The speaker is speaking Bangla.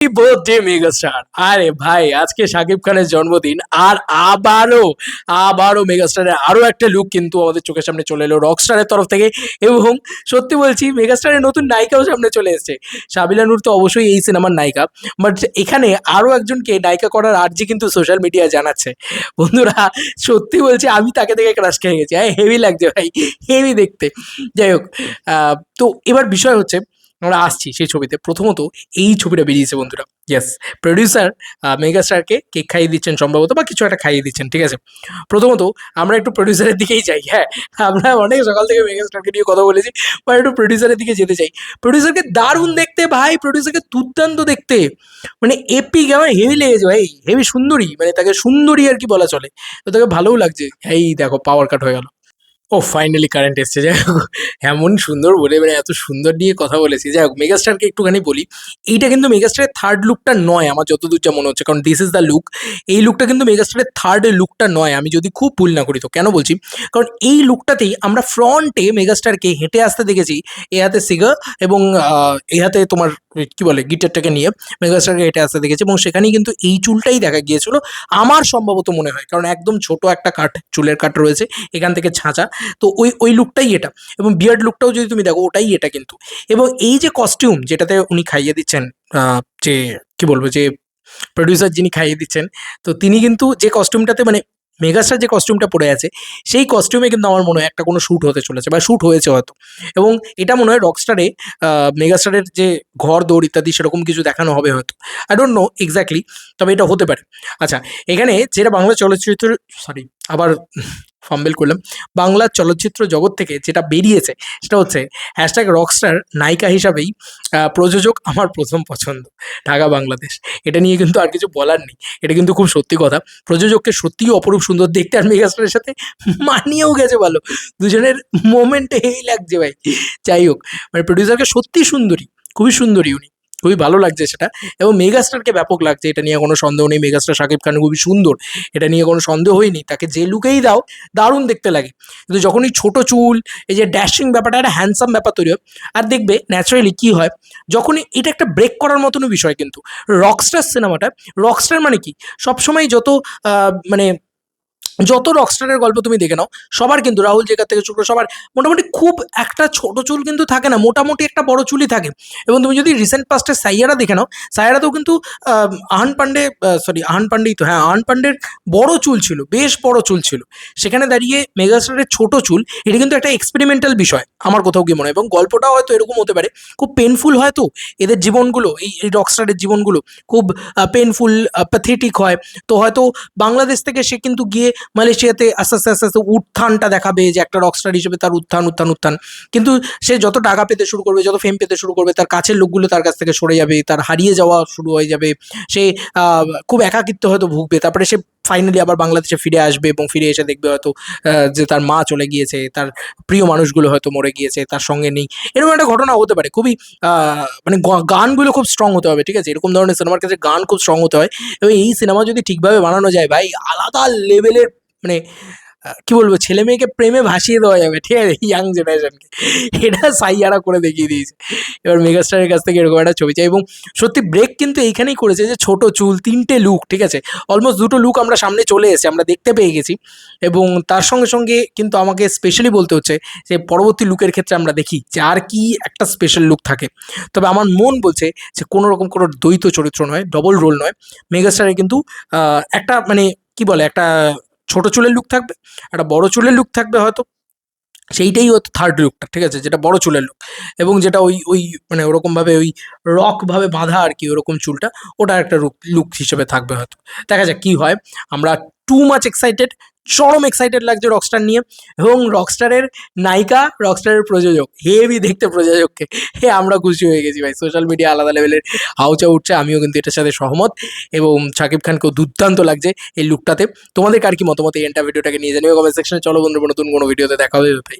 Birthday megastar. আরে ভাই আজকে শাকিব খানের জন্মদিন আর আবারও মেগাস্টারের আরো একটা লুক কিন্তু আমাদের চোখের সামনে চলে এলো রকস্টারের তরফ থেকে। এবং সত্যি বলছি মেগাস্টারের নতুন নায়িকাও সামনে চলে এসেছে। সাবিলা নূর তো অবশ্যই এই সিনেমার নায়িকা, বাট এখানে আরো একজনকে নায়িকা করার আর্জি কিন্তু সোশ্যাল মিডিয়ায় জানাচ্ছে। বন্ধুরা সত্যি বলছি আমি তাকে দেখে ক্রাশ খেয়ে গেছি। হ্যাঁ হেভি লাগছে ভাই, হেভি দেখতে। যাই হোক, তো এবার বিষয় হচ্ছে আমরা আসছি সেই ছবিতে। প্রথমত এই ছবিটা বেরিয়েছে বন্ধুরা, ইয়েস, প্রডিউসার মেগাস্টারকে কেক খাইয়ে দিচ্ছেন সম্ভবত, বা কিছু একটা খাইয়ে দিচ্ছেন, ঠিক আছে। প্রথমত আমরা একটু প্রডিউসারের দিকেই যাই। হ্যাঁ, আমরা অনেক সকাল থেকে মেগাস্টারকে নিয়ে কথা বলেছি, বা একটু প্রডিউসারের দিকে যেতে চাই। প্রডিউসারকে দারুণ দেখতে ভাই, প্রডিউসারকে দুর্দান্ত দেখতে, মানে এপিক, আমার হেভি লেগেছে ভাই, হেভি সুন্দরী, মানে তাকে সুন্দরী আর কি বলা চলে। তো তাকে ভালোও লাগছে। এই দেখো পাওয়ার কাট হয়ে গেল। ও ফাইনালি কারেন্ট এসছে। যাই হোক, এমন সুন্দর বলে মানে এত সুন্দর নিয়ে কথা বলেছি। যাই হোক, মেগাস্টারকে একটুখানি বলি। এইটা কিন্তু মেগাস্টারের থার্ড লুকটা নয় আমার যতদূর যা মনে হচ্ছে, কারণ দিস ইজ দ্য লুক। এই লুকটা কিন্তু মেগাস্টারের থার্ড লুকটা নয়, আমি যদি খুব ভুল না করি। তো কেন বলছি, কারণ এই লুকটাতেই আমরা ফ্রন্টে মেগাস্টারকে হেঁটে আসতে দেখেছি, এ হাতে সিগার এবং এ হাতে তোমার কি বলে গিটারটাকে নিয়ে মেগাস্টারকে হেঁটে আসতে দেখেছি, এবং সেখানেই কিন্তু এই চুলটাই দেখা গিয়েছিল আমার সম্ভবত মনে হয়, কারণ একদম ছোট একটা কাট, চুলের কাট রয়েছে এখান থেকে ছাঁচা। তো ওই লুকটাই এটা, এবং বিয়ার্ড লুকটাও যদি তুমি দেখো ওটাই এটা কিন্তু। এবং এই যে কস্টিউম যেটাতে উনি খাইয়ে দিচ্ছেন, যে কি বলবো, যে প্রডিউসার যিনি খাইয়ে দিচ্ছেন, তো তিনি কিন্তু যে কস্টিউমটাতে মানে মেগাস্টার যে কস্টিউমটা পরে আছে, সেই কস্টিউমে কিন্তু আমার মনে হয় একটা কোনো শ্যুট হতে চলেছে, বা শ্যুট হয়েছে হয়তো। এবং এটা মনে হয় রকস্টারে মেগাস্টারের যে ঘর দৌড় ইত্যাদি সেরকম কিছু দেখানো হবে হয়তো। আই ডোন্ট নো এক্স্যাক্টলি, তবে এটা হতে পারে। আচ্ছা, এখানে যেটা বাংলা চলচ্চিত্র, সরি আবার ফাম্বেল করলাম, বাংলা চলচ্চিত্র জগৎ থেকে যেটা বেরিয়েছে সেটা হচ্ছে হ্যাশট্যাগ রকস্টার নায়িকা হিসাবেই প্রযোজক আমার প্রথম পছন্দ, ঢাকা বাংলাদেশ। এটা নিয়ে কিন্তু আর কিছু বলার নেই, এটা কিন্তু খুব সত্যি কথা। প্রযোজককে সত্যিই অপরূপ সুন্দর দেখতে, আর মেগাস্টারের সাথে মানিয়েও গেছে ভালো, দুজনের মোমেন্টে হেই লাগছে ভাই। যাই হোক, মানে প্রডিউসারকে সত্যি সুন্দরী, খুবই সুন্দরী উনি, খুবই ভালো লাগছে সেটা। এবং মেগাস্টারকে ব্যাপক লাগছে, এটা নিয়ে কোনো সন্দেহ নেই। মেগাস্টার শাকিব খান খুবই সুন্দর, এটা নিয়ে কোনো সন্দেহই নেই। তাকে যে লুকেই দাও দারুণ দেখতে লাগে, কিন্তু যখনই ছোট চুল, এই যে ড্যাশিং ব্যাপারটা, একটা হ্যান্ডসাম ব্যাপার তৈরি হয়। আর দেখবে ন্যাচারালি কী হয়, যখনই এটা একটা ব্রেক করার মতনও বিষয় কিন্তু রকস্টার সিনেমাটা। রকস্টার মানে কি, সবসময় মানে যত রকস্টারের গল্প তুমি দেখে নাও, সবার কিন্তু রাহুল জেকার থেকে শুরু করে সবার মোটামুটি খুব একটা ছোট চুল কিন্তু থাকে না, মোটামুটি একটা বড় চুলই থাকে। এবং তুমি যদি রিসেন্ট পাস্টের সাইয়ারা দেখে নাও, সাইয়ারাতেও কিন্তু আহান পান্ডে, সরি আহান পান্ডেই তো, হ্যাঁ আহান পান্ডের বড় চুল ছিল, বেশ বড় চুল ছিল। সেখানে দাঁড়িয়ে মেগাস্টারের ছোট চুল, এটা কিন্তু একটা এক্সপেরিমেন্টাল বিষয় আমার কোথাও গিয়ে মনে হয়। এবং গল্পটাও হয়তো এরকম হতে পারে, খুব পেনফুল হয়তো এদের জীবনগুলো, এই রকস্টারের জীবনগুলো খুব পেনফুল, প্যাথেটিক হয়। তো হয়তো বাংলাদেশ থেকে সে কিন্তু গিয়ে মালয়েশিয়াতে আস্তে আস্তে আস্তে আস্তে উত্থানটা দেখাবে, যে একটা রকস্টার হিসেবে তার উত্থান উত্থান উত্থান। কিন্তু সে যত টাকা পেতে শুরু করবে, যত ফেম পেতে শুরু করবে, তার কাছের লোকগুলো তার কাছ থেকে সরে যাবে, তার হারিয়ে যাওয়া শুরু হয়ে যাবে। সে খুব একাকিত্ব হয়তো ভুগবে। তারপরে সে ফাইনালি আবার বাংলাদেশে ফিরে আসবে, এবং ফিরে এসে দেখবে হয়তো যে তার মা চলে গিয়েছে, তার প্রিয় মানুষগুলো হয়তো মরে গিয়েছে, তার সঙ্গে নেই। এরকম একটা ঘটনা হতে পারে। খুবই মানে গানগুলো খুব স্ট্রং হতে হবে, ঠিক আছে। এরকম ধরনের সিনেমার ক্ষেত্রে গান খুব স্ট্রং হতে হয়। এবং এই সিনেমা যদি ঠিকভাবে বানানো যায় ভাই, আলাদা লেভেলের, মানে কি বলবো, ছেলে মেয়েকে প্রেমে ভাসিয়ে দেওয়া যাবে, ঠিক আছে, ইয়াং জেনারেশনকে। এটা সাইয়ারা করে দেখিয়ে দিয়েছে। এবার মেগাস্টারের কাছ থেকে এরকম একটা ছবি চাই। এবং সত্যি ব্রেক কিন্তু এইখানেই করেছে, যে ছোট চুল, 3টে লুক, ঠিক আছে, অলমোস্ট 2টো লুক আমরা সামনে চলে এসেছে, আমরা দেখতে পেয়ে গেছি। এবং তার সঙ্গে সঙ্গে কিন্তু আমাকে স্পেশালি বলতে হচ্ছে যে পরবর্তী লুকের ক্ষেত্রে আমরা দেখি যে আর কি একটা স্পেশাল লুক থাকে। তবে আমার মন বলছে যে কোনো রকম কোনো দ্বৈত চরিত্র নয়, ডবল রোল নয়, মেগাস্টারের কিন্তু একটা মানে কি বলে, একটা ছোট চুলের লুক থাকবে, একটা বড় চুলের লুক থাকবে হয়তো, সেইটাই হয়তো থার্ড লুকটা, ঠিক আছে, যেটা বড় চুলের লুক। এবং যেটা ওই ওই মানে ওরকমভাবে ওই রকভাবে বাঁধা আর কি, ওরকম চুলটা, ওটা একটা লুক হিসেবে থাকবে হয়তো। দেখা যাক কী হয়। আমরা টু মাচ এক্সাইটেড, চরম এক্সাইটেড লাগছে রকস্টার নিয়ে। এবং রকস্টারের নায়িকা, রকস্টারের প্রযোজক, হেভি দেখতে প্রযোজককে, আমরা খুশি হয়ে গেছি ভাই। সোশ্যাল মিডিয়া আলাদা লেভেলের হাউচা উঠছে, আমিও কিন্তু এটার সাথে সহমত। এবং শাকিব খানকেও দুর্দান্ত লাগছে এই লুকটাতে। তোমাদের কার কি মতামত এই এন্টার ভিডিওটাকে নিয়ে জানিও কমেন্ট সেকশনে। চলো বন্ধুরা, নতুন কোনো ভিডিওতে দেখা হবে ভাই।